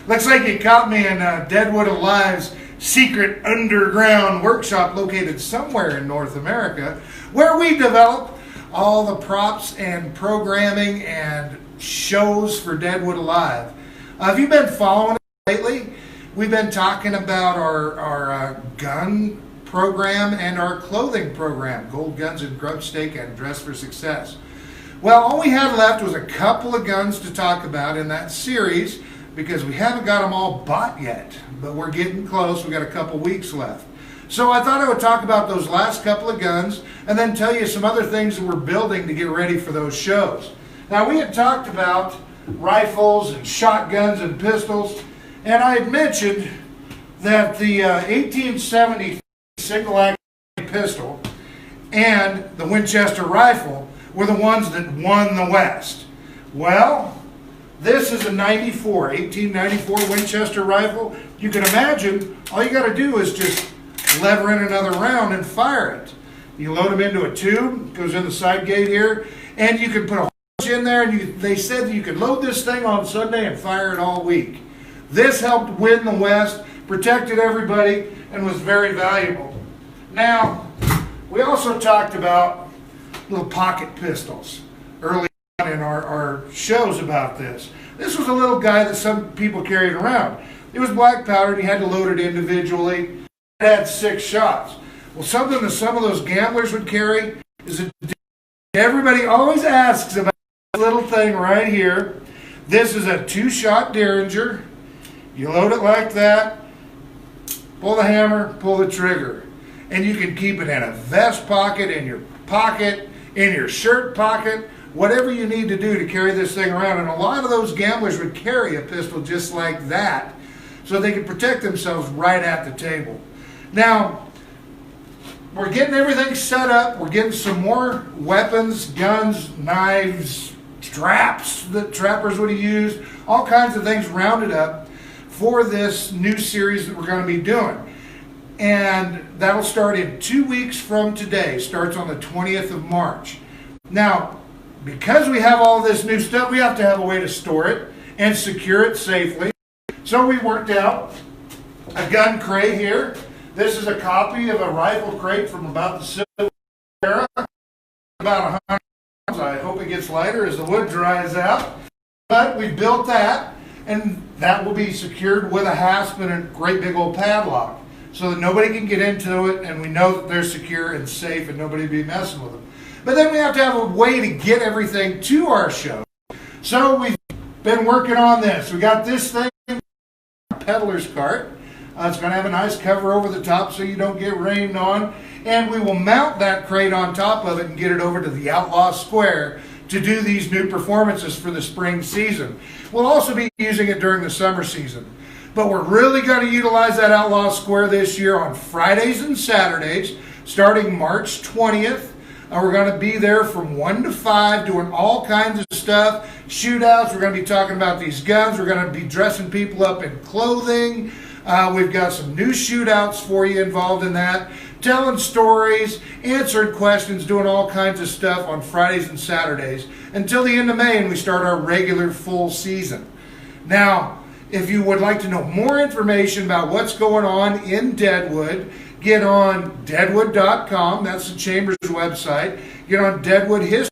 Looks like you caught me in Deadwood Alive's secret underground workshop located somewhere in North America, where we develop all the props and programming and shows for Deadwood Alive. Have you been following it lately? We've been talking about our gun program and our clothing program, Gold Guns and Grub Stake and Dress for Success. Well, all we had left was a couple of guns to talk about in that series because we haven't got them all bought yet, but we're getting close. We've got a couple weeks left. So I thought I would talk about those last couple of guns and then tell you some other things that we're building to get ready for those shows. Now, we had talked about rifles and shotguns and pistols, and I had mentioned that the 1870 single-action pistol and the Winchester rifle were the ones that won the West. Well, this is a 1894 Winchester rifle. You can imagine, all you got to do is just lever in another round and fire it. You load them into a tube, goes in the side gate here, and you can put a whole in there, and they said that you could load this thing on Sunday and fire it all week. This helped win the West, protected everybody, and was very valuable. Now, we also talked about little pocket pistols early on in our shows about this. This was a little guy that some people carried around. It was black powder, and you had to load it individually. It had 6 shots. Well, something that some of those gamblers would carry is a... Everybody always asks about this little thing right here. This is a 2-shot Derringer. You load it like that, pull the hammer, pull the trigger. And you can keep it in a vest pocket, in your shirt pocket, whatever you need to do to carry this thing around. And a lot of those gamblers would carry a pistol just like that so they could protect themselves right at the table. Now, we're getting everything set up. We're getting some more weapons, guns, knives, traps that trappers would have used, all kinds of things rounded up for this new series that we're going to be doing. And that'll start in 2 weeks from today. Starts on the 20th of March. Now, because we have all this new stuff, we have to have a way to store it and secure it safely. So we worked out a gun crate here. This is a copy of a rifle crate from about the Civil War era. About 100 pounds. I hope it gets lighter as the wood dries out. But we built that, and that will be secured with a hasp and a great big old padlock, so that nobody can get into it, and we know that they're secure and safe and nobody will be messing with them. But then we have to have a way to get everything to our show. So we've been working on this. We got this thing, a peddler's cart. It's going to have a nice cover over the top so you don't get rained on. And we will mount that crate on top of it and get it over to the Outlaw Square to do these new performances for the spring season. We'll also be using it during the summer season. But we're really going to utilize that Outlaw Square this year on Fridays and Saturdays, starting March 20th. We're going to be there from 1 to 5 doing all kinds of stuff, shootouts. We're going to be talking about these guns. We're going to be dressing people up in clothing. We've got some new shootouts for you involved in that, telling stories, answering questions, doing all kinds of stuff on Fridays and Saturdays until the end of May, and we start our regular full season. Now, if you would like to know more information about what's going on in Deadwood, get on Deadwood.com. That's the Chamber's website. Get on Deadwood History.